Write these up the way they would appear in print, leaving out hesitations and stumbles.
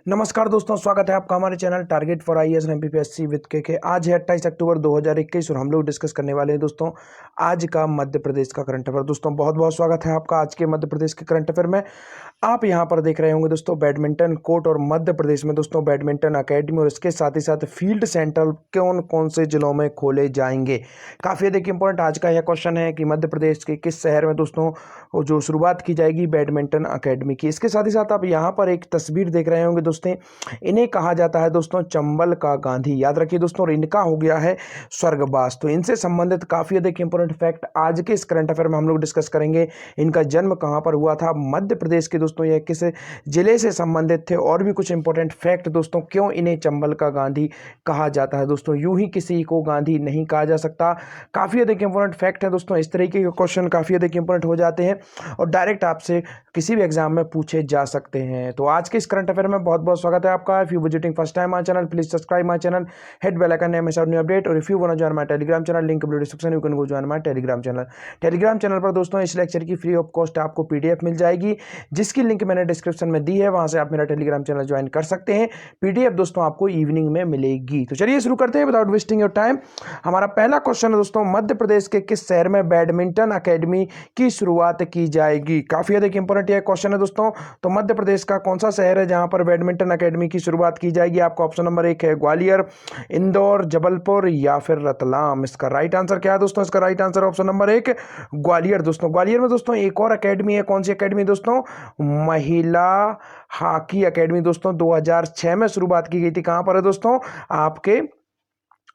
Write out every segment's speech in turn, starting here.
नमस्कार दोस्तों, स्वागत है आपका हमारे channel target for IAS and MPPSC with के। आज है 28 अक्टूबर 2021 और हम लोग डिस्कस करने वाले हैं दोस्तों आज का मध्य प्रदेश का करंट अफेयर। दोस्तों बहुत बहुत स्वागत है आपका आज के मध्य प्रदेश के करंट अफेयर में। आप यहां पर देख रहे होंगे दोस्तों बैडमिंटन कोर्ट और मध्य प्रदेश में दोस्तों बैडमिंटन अकेडमी और इसके साथ ही साथ फील्ड सेंटर कौन कौन से जिलों में खोले जाएंगे। काफ़ी अधिक इंपॉर्टेंट आज का यह क्वेश्चन है कि मध्य प्रदेश के किस शहर में दोस्तों जो शुरुआत की जाएगी बैडमिंटन अकेडमी की। इसके साथ ही साथ आप यहाँ पर एक तस्वीर देख रहे होंगे दोस्तों, इन्हें कहा जाता है दोस्तों चंबल का गांधी। याद रखिए दोस्तों, और इनका हो गया है स्वर्गवास। तो इनसे संबंधित काफ़ी अधिक इंपॉर्टेंट फैक्ट आज के इस करंट अफेयर में हम लोग डिस्कस करेंगे। इनका जन्म कहाँ पर हुआ था, मध्य प्रदेश के दोस्तों यह किस जिले से संबंधित थे, और भी कुछ इंपॉर्टेंट फैक्ट दोस्तों, क्यों इन्हें चंबल का गांधी कहा जाता है। दोस्तों यूं ही किसी को गांधी नहीं कहा जा सकता। काफ़ी अधिक इंपॉर्टेंट फैक्ट है दोस्तों। इस तरीके के क्वेश्चन काफ़ी अधिक इंपॉर्टेंट हो जाते हैं और डायरेक्ट आपसे किसी भी एग्जाम में पूछे जा सकते हैं। तो आज के इस करंट अफेयर में बहुत बहुत स्वागत है आपका। If you visiting first time my channel, please subscribe my channel, hit bell icon M S new update. और if you want to join my Telegram channel, link video description, you can go join my Telegram channel. Telegram channel पर दोस्तों इस lecture की free of cost आपको PDF मिल जाएगी, जिसकी link मैंने डिस्क्रिप्शन में दी है। वहां से आप मेरा टेलीग्राम चैनल ज्वाइन कर सकते हैं। पीडीएफ दोस्तों आपको इवनिंग में मिलेगी। तो चलिए शुरू करते हैं विदाउट वेस्टिंग योर टाइम। हमारा पहला क्वेश्चन है दोस्तों, मध्य प्रदेश के किस शहर में बैडमिंटन अकेडमी की शुरुआत की जाएगी। काफी अधिक इंपॉर्टेंट यह क्वेश्चन है दोस्तों। तो मध्य प्रदेश का कौन सा शहर है जहां पर बैडमिंटन अकेडमी की शुरुआत की जाएगी। आपका ऑप्शन नंबर 1 है ग्वालियर, इंदौर, जबलपुर या फिर रतलाम। इसका राइट आंसर क्या है दोस्तों? इसका right answer option number 1 Gwalior. दोस्तों ग्वालियर में दोस्तों एक और अकेडमी है। कौन सी अकेडमी दोस्तों? महिला हॉकी अकेडमी दोस्तों 2006 में शुरुआत की गई थी। कहां पर है दोस्तों? आपके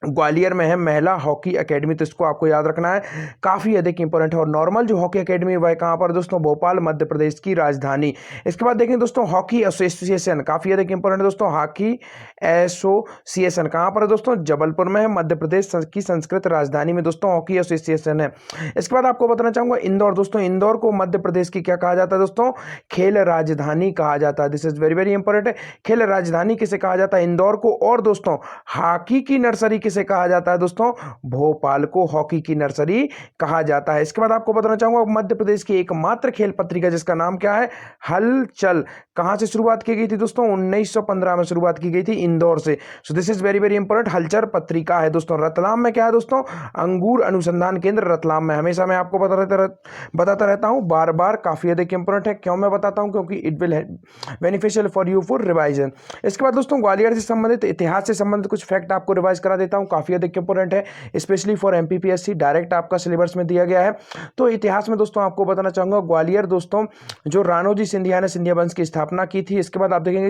ग्वालियर में है महिला हॉकी एकेडमी। तो इसको आपको याद रखना है, काफ़ी अधिक इंपॉर्टेंट है। और नॉर्मल जो हॉकी एकेडमी वह कहाँ पर दोस्तों? भोपाल, मध्य प्रदेश की राजधानी। इसके बाद देखें दोस्तों हॉकी एसोसिएशन, काफ़ी अधिक इंपॉर्टेंट है दोस्तों। हॉकी एसोसिएशन कहाँ पर है दोस्तों? जबलपुर में है, मध्य प्रदेश की संस्कृत राजधानी में दोस्तों हॉकी एसोसिएशन है। इसके बाद आपको बताना चाहूंगा इंदौर। दोस्तों इंदौर को मध्य प्रदेश की क्या कहा जाता है दोस्तों? खेल राजधानी कहा जाता है। This is very very important है। खेल राजधानी किसे कहा जाता है? इंदौर को। और दोस्तों हॉकी की नर्सरी किसे कहा जाता है दोस्तों? भोपाल को हॉकी की नर्सरी कहा जाता है। इसके बाद आपको बताना चाहूंगा मध्य प्रदेश की एकमात्र खेल पत्रिका जिसका नाम क्या है? हलचल। कहां से शुरुआत की गई थी दोस्तों? 1915 में शुरुआत की गई थी इंदौर से। So this is very very important. हलचल पत्रिका है दोस्तों। रतलाम में क्या है दोस्तों? अंगूर अनुसंधान केंद्र रतलाम में। हमेशा मैं आपको बताता रहता हूं बार बार, काफी अधिक इंपॉर्टेंट है। क्यों मैं बताता हूं? क्योंकि it will beneficial for you for revision. इसके बाद दोस्तों ग्वालियर से संबंधित, इतिहास से संबंधित कुछ फैक्ट आपको रिवाइज करा देता हूं, काफी अधिक इंपॉर्टेंट है, स्पेशली फॉर एमपीपीएससी। डायरेक्ट आपका सिलेबस में दिया गया है। तो इतिहास में दोस्तों आपको बताना चाहूंगा ग्वालियर दोस्तों जो राणोजी सिंधिया ने सिंधिया वंश की स्थापना की थी। इसके बाद आप देखेंगे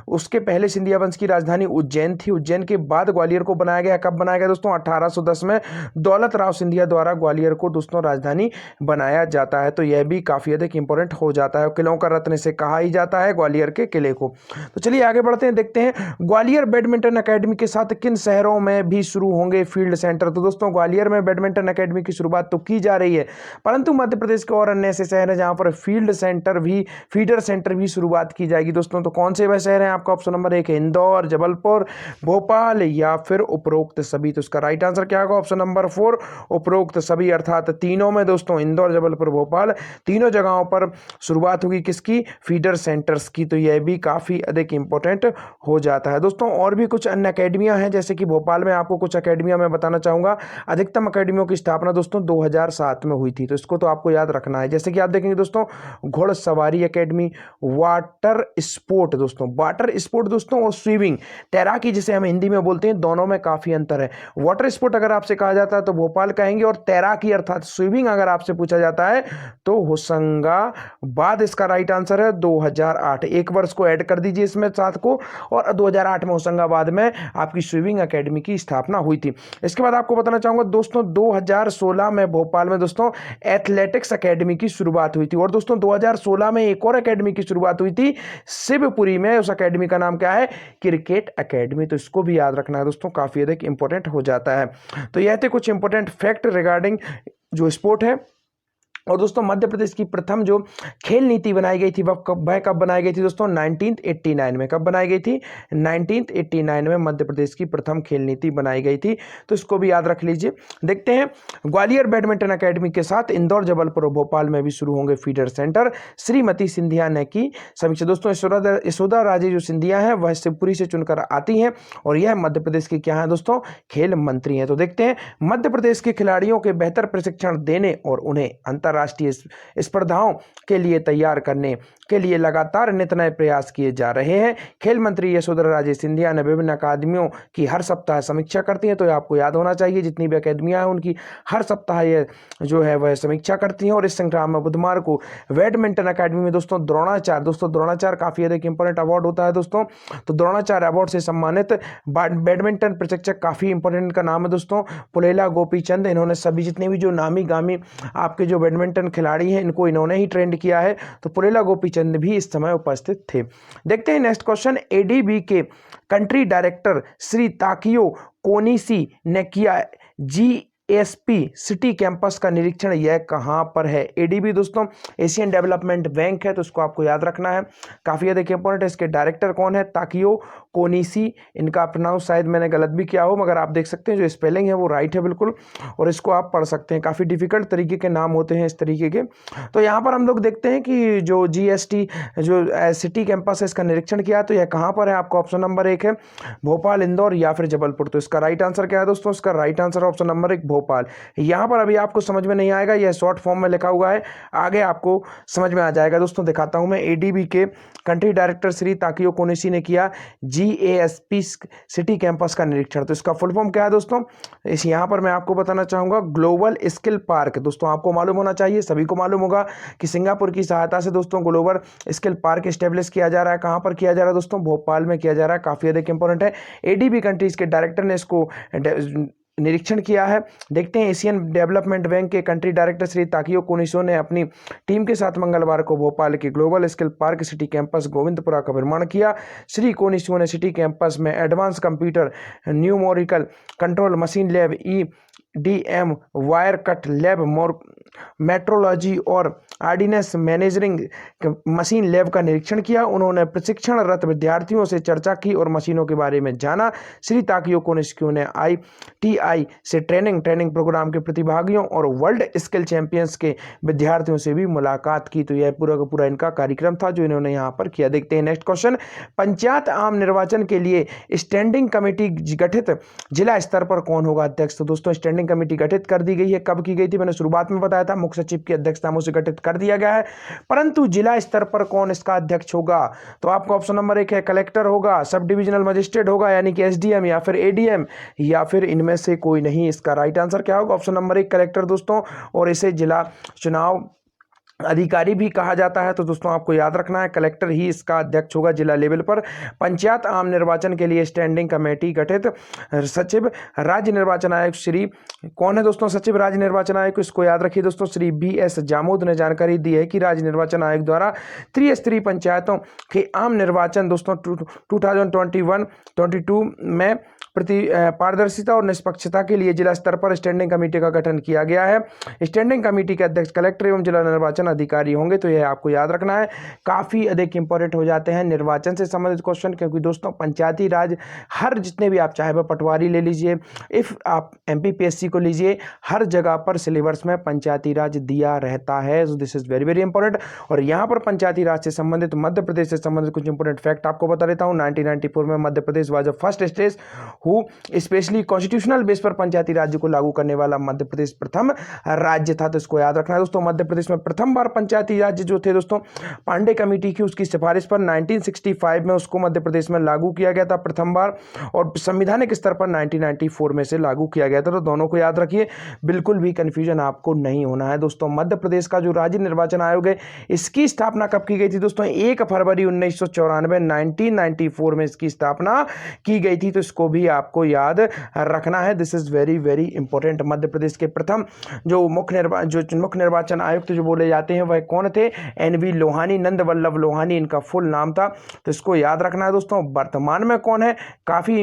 उसके पहले सिंधिया वंश की राजधानी उज्जैन थी। उज्जैन के बाद ग्वालियर को बनाया गया। कब बनाया गया दोस्तों? 1810 में दौलत राव सिंधिया द्वारा ग्वालियर को दोस्तों राजधानी बनाया जाता है। तो यह भी काफी अधिक इंपॉर्टेंट हो जाता है। किलों का रत्न से कहा ही जाता है ग्वालियर के किले को। तो चलिए आगे बढ़ते हैं, देखते हैं ग्वालियर बैडमिंटन अकेडमी के साथ किन शहरों में भी शुरू होंगे फील्ड सेंटर। तो दोस्तों ग्वालियर में बैडमिंटन अकेडमी की शुरुआत तो की जा रही है, परंतु मध्य प्रदेश के और अन्य ऐसे शहर हैं जहां पर फीडर सेंटर भी शुरुआत की जाएगी दोस्तों। तो कौन से वह शहर हैं? आपका ऑप्शन नंबर 1 है इंदौर, जबलपुर, भोपाल या फिर उपरोक्त सभी। तो इसका राइट आंसर क्या होगा? ऑप्शन नंबर 4 उपरोक्त सभी, अर्थात तीनों में दोस्तों इंदौर, जबलपुर, भोपाल, तीनों जगहों पर शुरुआत होगी किसकी? फीडर सेंटर्स की। तो यह भी काफी अधिक इंपॉर्टेंट हो जाता है दोस्तों। और भी कुछ अन्य अकेडमियां हैं, जैसे कि भोपाल में आपको कुछ अकेडमियां मैं बताना चाहूंगा। अधिकतम अकेडमियों की स्थापना दोस्तों 2007 में हुई थी। तो इसको तो आपको याद रखना है। जैसे कि आप देखेंगे दोस्तों घोड़सवारी अकेडमी, वाटर स्पोर्ट दोस्तों और स्विमिंग, तैराकी जिसे हम हिंदी में बोलते हैं, दोनों में काफी अंतर है। वाटर स्पोर्ट अगर आपसे कहा जाता है तो भोपाल कहेंगे, और तैराकी अर्थात स्विमिंग अगर आपसे पूछा जाता है तो होशंगाबाद इसका राइट आंसर है। 2008, एक वर्ष को ऐड कर दीजिए इसमें साथ को, और 2008 में होशंगाबाद में आपकी स्विमिंग अकेडमी की स्थापना हुई थी। इसके बाद आपको बताना चाहूंगा दोस्तों 2016 में भोपाल में दोस्तों एथलेटिक्स अकेडमी की शुरुआत हुई थी। और दोस्तों 2016 में एक और अकेडमी की शुरुआत हुई थी शिवपुरी में। उस अकेडमी का नाम क्या है? Cricket academy. तो इसको भी याद रखना है दोस्तों, काफी अधिक इंपॉर्टेंट हो जाता है। तो यह थे कुछ इंपॉर्टेंट फैक्ट रिगार्डिंग जो स्पोर्ट है और दोस्तों मध्य प्रदेश की प्रथम जो खेल नीति बनाई गई थी वह कब बनाई गई थी दोस्तों 1989 में। कब बनाई गई थी? 1989 में मध्य प्रदेश की प्रथम खेल नीति बनाई गई थी, तो इसको भी याद रख लीजिए। देखते हैं, ग्वालियर बैडमिंटन अकेडमी के साथ इंदौर, जबलपुर और भोपाल में भी शुरू होंगे फीडर सेंटर, श्रीमती सिंधिया ने की समीक्षा। दोस्तों यशोदा राजे जो सिंधिया है वह शिवपुरी से चुनकर आती हैं और यह मध्य प्रदेश की क्या है दोस्तों? खेल मंत्री हैं। तो देखते हैं, मध्य प्रदेश के खिलाड़ियों के बेहतर प्रशिक्षण देने और उन्हें अंतर्राष्ट्रीय स्पर्धाओं के लिए तैयार करने के लिए लगातार नित नए प्रयास किए जा रहे हैं। खेल मंत्री यशोधरा राजे सिंधिया ने विभिन्न अकादमियों की हर सप्ताह समीक्षा करती हैं, तो आपको याद होना चाहिए जितनी भी अकादमियां हैं उनकी हर सप्ताह ये जो है वह समीक्षा करती हैं। और इस श्रृंखला में बुधवार को बैडमिंटन अकादमी में दोस्तों द्रोणाचार्य काफी अधिक इंपॉर्टेंट अवार्ड होता है दोस्तों, तो द्रोणाचार्य अवार्ड से सम्मानित बैडमिंटन प्रशिक्षक काफी इंपॉर्टेंट का नाम है दोस्तों पुलेला गोपीचंद। इन्होंने सभी जितने भी जो नामी गामी आपके जो बैडमिंटन खिलाड़ी हैं इनको इन्होंने ही ट्रेंड किया है, तो पुलेला गोपीचंद भी इस समय उपस्थित थे। देखते हैं नेक्स्ट क्वेश्चन, एडीबी के country director Shri Takio Konishi ने किया जीएसपी सिटी कैंपस का निरीक्षण, यह कहां पर है? एडीबी दोस्तों एशियन डेवलपमेंट बैंक है, तो इसको आपको याद रखना है, काफी अधिक इंपॉर्टेंट है। इसके डायरेक्टर कौन है? ताकियो कोनिशी। इनका प्रोनाउंस शायद मैंने गलत भी किया हो, मगर आप देख सकते हैं जो स्पेलिंग है वो राइट है बिल्कुल, और इसको आप पढ़ सकते हैं। काफी डिफिकल्ट तरीके के नाम होते हैं इस तरीके के। तो यहाँ पर हम लोग देखते हैं कि जो जीएसटी जो सिटी कैंपस है इसका निरीक्षण किया, तो यह कहाँ पर है? आपको ऑप्शन नंबर 1 है भोपाल, इंदौर या फिर जबलपुर। तो इसका राइट आंसर क्या है दोस्तों? इसका right answer option number 1 Bhopal. यहाँ पर अभी आपको समझ में नहीं आएगा, यह शॉर्ट फॉर्म में लिखा हुआ है, आगे आपको समझ में आ जाएगा दोस्तों। दिखाता हूं मैं, एडीबी के country director Shri Takio Konishi ने किया जीएएसपी सिटी कैंपस का निरीक्षण। तो इसका फुल फॉर्म क्या है दोस्तों? इस यहाँ पर मैं आपको बताना चाहूंगा ग्लोबल स्किल पार्क। दोस्तों आपको मालूम होना चाहिए, सभी को मालूम होगा कि सिंगापुर की सहायता से दोस्तों ग्लोबल स्किल पार्क स्टेब्लिश किया जा रहा है। कहां पर किया जा रहा है दोस्तों? भोपाल में किया जा रहा है, काफी अधिक इंपॉर्टेंट है। एडीबी कंट्रीज के डायरेक्टर ने इसको निरीक्षण किया है। देखते हैं, एशियन डेवलपमेंट बैंक के कंट्री डायरेक्टर श्री ताकियो कोनिशो ने अपनी टीम के साथ मंगलवार को भोपाल के global skill park city campus Govindpura का निर्माण किया। श्री कोनिशो ने सिटी कैंपस में advance computer numerical control machine lab EDM wire cut lab metrology और ऑर्डिनेंस मैनेजरिंग मशीन लैब का निरीक्षण किया। उन्होंने प्रशिक्षणरत विद्यार्थियों से चर्चा की और मशीनों के बारे में जाना। श्री ताकियो कोनिशो ने ITI से ट्रेनिंग प्रोग्राम के प्रतिभागियों और वर्ल्ड स्किल चैंपियंस के विद्यार्थियों से भी मुलाकात की। तो यह पूरा का पूरा इनका कार्यक्रम था जो इन्होंने यहाँ पर किया। देखते हैं नेक्स्ट क्वेश्चन, पंचायत आम निर्वाचन के लिए स्टैंडिंग कमेटी गठित जिला स्तर पर कौन होगा अध्यक्ष? तो दोस्तों स्टैंडिंग कमेटी गठित कर दी गई है। कब की गई थी? मैंने शुरुआत में बताया था, मुख्य सचिव की अध्यक्षता में उसे गठित कर दिया गया है, परंतु जिला स्तर पर कौन इसका अध्यक्ष होगा? तो आपका ऑप्शन नंबर 1 है कलेक्टर होगा, सब डिविजनल मजिस्ट्रेट होगा यानी कि SDM या फिर ADM या फिर इनमें से कोई नहीं। इसका राइट आंसर क्या होगा? ऑप्शन नंबर 1 कलेक्टर दोस्तों, और इसे जिला चुनाव अधिकारी भी कहा जाता है। तो दोस्तों आपको याद रखना है कलेक्टर ही इसका अध्यक्ष होगा जिला लेवल पर। पंचायत आम निर्वाचन के लिए स्टैंडिंग कमेटी गठित, सचिव राज्य निर्वाचन आयोग श्री कौन है दोस्तों? सचिव राज्य निर्वाचन आयोग, इसको याद रखिए दोस्तों, श्री BS जामोद ने जानकारी दी है कि राज्य निर्वाचन आयोग द्वारा त्रिस्तरीय पंचायतों के आम निर्वाचन दोस्तों 2021-22 में पारदर्शिता और निष्पक्षता के लिए जिला स्तर पर स्टैंडिंग कमेटी का गठन किया गया है। स्टैंडिंग कमेटी के अध्यक्ष कलेक्टर एवं जिला निर्वाचन अधिकारी होंगे। तो यह आपको याद रखना है, काफी अधिक इंपॉर्टेंट हो जाते हैं निर्वाचन से संबंधित क्वेश्चन, क्योंकि दोस्तों पंचायती राज हर जितने भी आप चाहे वह पटवारी ले लीजिए, इफ आप MPPSC को लीजिए, हर जगह पर सिलेबस में पंचायती राज दिया रहता है। So this is very very important. और यहाँ पर पंचायती राज से संबंधित मध्य प्रदेश से संबंधित कुछ इंपॉर्टेंट फैक्ट आपको बता देता हूँ। 1994 में Madhya Pradesh was the first state who specially constitutional base पर पंचायती राज्य को लागू करने वाला मध्य प्रदेश प्रथम राज्य था। तो इसको याद रखना है दोस्तों। मध्य प्रदेश में प्रथम बार पंचायती राज्य जो थे दोस्तों पांडे कमेटी की उसकी सिफारिश पर 1965 में उसको मध्य प्रदेश में लागू किया गया था प्रथम बार, और संवैधानिक स्तर पर 1994 में से लागू किया गया था। तो दोनों को याद रखिए, बिल्कुल भी कंफ्यूजन आपको नहीं होना है दोस्तों। मध्य प्रदेश का जो राज्य निर्वाचन आयोग है इसकी स्थापना कब की गई थी दोस्तों? 1 फरवरी 1994 1994 में इसकी स्थापना की गई थी। तो इसको भी आपको याद रखना है, this is very very important. Madhya Pradesh के प्रथम जो मुख्य निर्वाचन आयुक्त जो बोले जाते जाते हैं वह कौन थे? NV लोहानी, नंद वल्लभ लोहानी इनका फुल नाम था। तो इसको याद रखना है दोस्तों। वर्तमान में कौन है? काफ़ी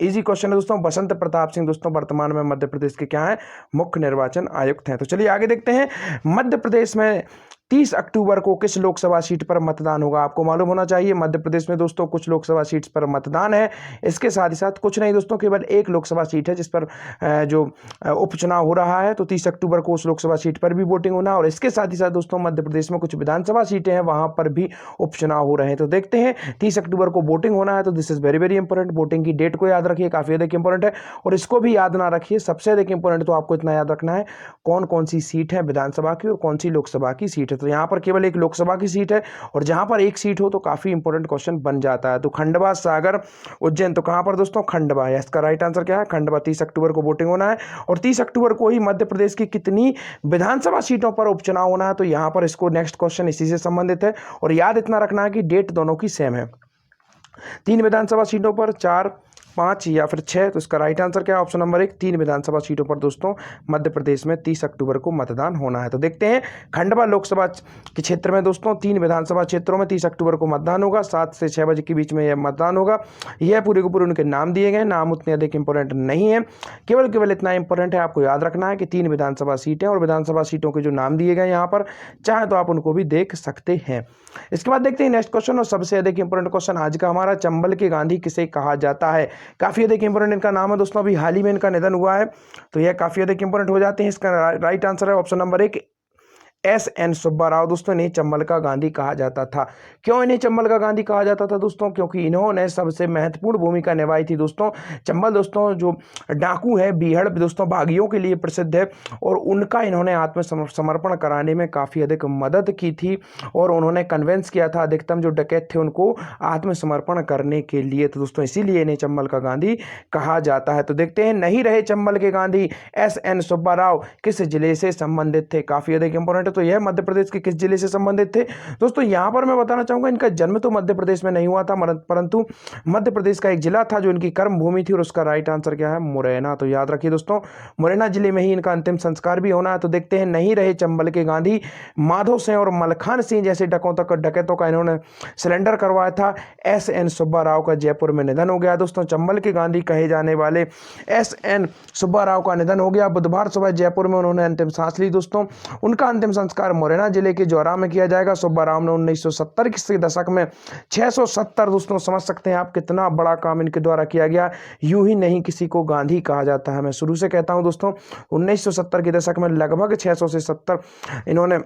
इजी क्वेश्चन है दोस्तों। बसंत प्रताप सिंह दोस्तों वर्तमान में मध्य प्रदेश के क्या है? मुख्य निर्वाचन आयुक्त हैं। तो चलिए आगे देखते हैं। मध्य प्रदेश में 30 अक्टूबर को किस लोकसभा सीट पर मतदान होगा? आपको मालूम होना चाहिए मध्य प्रदेश में दोस्तों कुछ लोकसभा सीट्स पर मतदान है। इसके साथ ही साथ कुछ नहीं दोस्तों, केवल एक लोकसभा सीट है जिस पर जो उपचुनाव हो रहा है। तो 30 अक्टूबर को उस लोकसभा सीट पर भी वोटिंग होना, और इसके साथ ही साथ दोस्तों मध्य प्रदेश में कुछ विधानसभा सीटें हैं, वहां पर भी उपचुनाव हो रहे हैं। तो देखते हैं, 30 अक्टूबर को वोटिंग होना है। तो this is very very important. Voting की डेट को याद रखिए, काफी अधिक इंपॉर्टेंट है। और इसको भी याद ना रखिए, सबसे अधिक इंपॉर्टेंट तो आपको इतना याद रखना है कौन कौन सी सीट है विधानसभा की और कौन सी लोकसभा की सीट है। तो यहाँ पर केवल एक लोकसभा की सीट है, और जहां पर एक सीट हो तो काफी इंपॉर्टेंट क्वेश्चन बन जाता है। तो खंडवा, सागर, उज्जैन, तो कहां पर दोस्तों? खंडवा है। इसका राइट आंसर क्या है? खंडवा। 30 अक्टूबर को वोटिंग होना है, और 30 अक्टूबर को ही मध्य प्रदेश की कितनी विधानसभा सीटों पर उपचुनाव होना है? तो यहां पर इसको नेक्स्ट क्वेश्चन इसी से संबंधित है, और याद इतना रखना है कि डेट दोनों की सेम है। 3 विधानसभा सीटों पर, 4, 5 या फिर 6। तो इसका राइट आंसर क्या है? ऑप्शन नंबर 1, 3 विधानसभा सीटों पर दोस्तों मध्य प्रदेश में 30 अक्टूबर को मतदान होना है। तो देखते हैं, खंडवा लोकसभा के क्षेत्र में दोस्तों 3 विधानसभा क्षेत्रों में 30 अक्टूबर को मतदान होगा। 7 से 6 बजे के बीच में यह मतदान होगा। यह पूरे के पूरे उनके नाम दिए गए, नाम उतने अधिक इंपॉर्टेंट नहीं है। केवल इतना इंपॉर्टेंट है, आपको याद रखना है कि 3 विधानसभा सीटें, और विधानसभा सीटों के जो नाम दिए गए यहाँ पर, चाहे तो आप उनको भी देख सकते हैं। इसके बाद देखते हैं नेक्स्ट क्वेश्चन, और सबसे अधिक इंपॉर्टेंट क्वेश्चन आज का हमारा, चंबल के गांधी किसे कहा जाता है? काफी अधिक इंपॉर्टेंट इनका नाम है दोस्तों। अभी हाल ही में इनका निधन हुआ है, तो यह काफी अधिक इंपॉर्टेंट हो जाते हैं। इसका राइट आंसर है option number 1, SN Subba Rao. दोस्तों इन्हें चंबल का गांधी कहा जाता था। क्यों इन्हें चंबल का गांधी कहा जाता था दोस्तों? क्योंकि इन्होंने सबसे महत्वपूर्ण भूमिका निभाई थी दोस्तों। चंबल दोस्तों जो डाकू है, बीहड़ दोस्तों बागियों के लिए प्रसिद्ध है, और उनका इन्होंने आत्मसमर्पण कराने में काफ़ी अधिक मदद की थी, और उन्होंने कन्वेंस किया था अधिकतम जो डकैत थे उनको आत्मसमर्पण करने के लिए। तो दोस्तों इसीलिए इन्हें चंबल का गांधी कहा जाता है। तो देखते हैं, नहीं रहे चंबल के गांधी, SN सुब्बा राव किस जिले से संबंधित थे? काफ़ी अधिक इंपॉर्टेंट। तो यह मध्य प्रदेश के किस जिले से संबंधित थे दोस्तों? यहां पर मैं बताना चाहूंगा, इनका जन्म तो मध्य प्रदेश में नहीं हुआ था, परंतु मध्य प्रदेश का एक जिला था जो इनकी कर्म भूमि थी, और उसका राइट आंसर क्या है? मुरैना। तो याद रखिए दोस्तों, मुरैना जिले में ही इनका अंतिम संस्कार भी होना है। तो देखते हैं, नहीं रहे चंबल के गांधी, माधो सिंह और मलखान सिंह जैसे डकैतों का इन्होंने सिलेंडर करवाया था। SN सुब्बा राव का जयपुर में निधन हो गया दोस्तों। चंबल के गांधी कहे जाने वाले SN सुब्बा राव का निधन हो गया। बुधवार सुबह जयपुर में उन्होंने अंतिम सांस ली दोस्तों। उनका अंतिम संस्कार मुरैना जिले के जौरा में किया जाएगा। सुब्बा राव ने 1970 के दशक में 670 दोस्तों, समझ सकते हैं आप कितना बड़ा काम इनके द्वारा किया गया। यूं ही नहीं किसी को गांधी कहा जाता है। मैं शुरू से कहता हूं दोस्तों, 1970 के दशक में लगभग 600 से 70 इन्होंने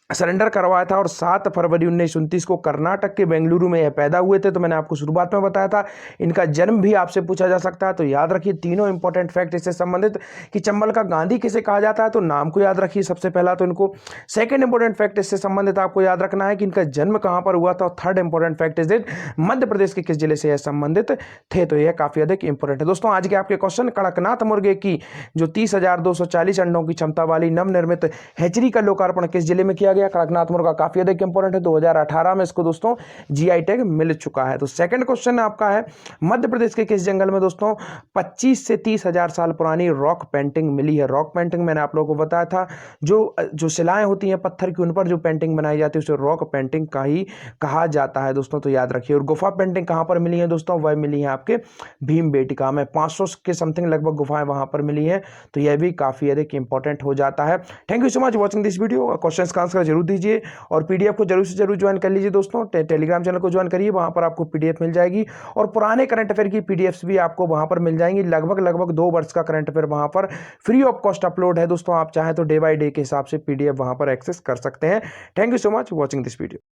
सरेंडर करवाया था, और 7 फरवरी 1929 को कर्नाटक के बेंगलुरु में यह पैदा हुए थे। तो मैंने आपको शुरुआत में बताया था, इनका जन्म भी आपसे पूछा जा सकता है। तो याद रखिए तीनों इंपॉर्टेंट फैक्ट इससे संबंधित कि चंबल का गांधी किसे कहा जाता है, तो नाम को याद रखिए सबसे पहला तो इनको। सेकंड इंपॉर्टेंट फैक्ट इससे संबंधित आपको याद रखना है कि इनका जन्म कहां पर हुआ था। और third important fact is it, Madhya Pradesh के किस जिले से यह संबंधित थे। तो यह काफी अधिक इंपॉर्टेंट है दोस्तों। आज के आपके क्वेश्चन, कड़कनाथ मुर्गे की जो 30,240 अंडों की क्षमता वाली नवनिर्मित हैचरी का लोकार्पण किस जिले में किया गया? कड़कनाथ मुर्गा काफी अधिक इंपॉर्टेंट है। 2018 में इसको दोस्तों GI टैग मिल चुका है। तो सेकंड क्वेश्चन आपका है, मध्य प्रदेश के किस जंगल में दोस्तों 25 से 30,000 साल पुरानी रॉक पेंटिंग मिली है? रॉक पेंटिंग मैंने आप लोगों को बताया था, जो शिलाएं होती हैं पत्थर की, उन पर जो पेंटिंग बनाई जाती है उसे रॉक पेंटिंग का ही कहा जाता है दोस्तों। तो याद रखिए। और गुफा पेंटिंग कहां पर मिली है दोस्तों? वह मिली है आपके भीमबेटका में। 500 के समथिंग लगभग गुफाएं वहां पर मिली है। तो यह भी काफी अधिक इंपॉर्टेंट हो जाता है। Thank you so much watching this video. Question का आंसर जरूर दीजिए, और PDF को जरूर से जरूर ज्वाइन कर लीजिए दोस्तों। टेलीग्राम चैनल को ज्वाइन करिए, वहां पर आपको PDF मिल जाएगी, और पुराने करंट अफेयर की PDFs भी आपको वहां पर मिल जाएंगी। लगभग 2 वर्ष का करंट अफेयर वहां पर फ्री ऑफ कॉस्ट अपलोड है दोस्तों। आप चाहें तो डे बाय डे के हिसाब से PDF वहां पर एक्सेस कर सकते हैं। Thank you so much watching this video.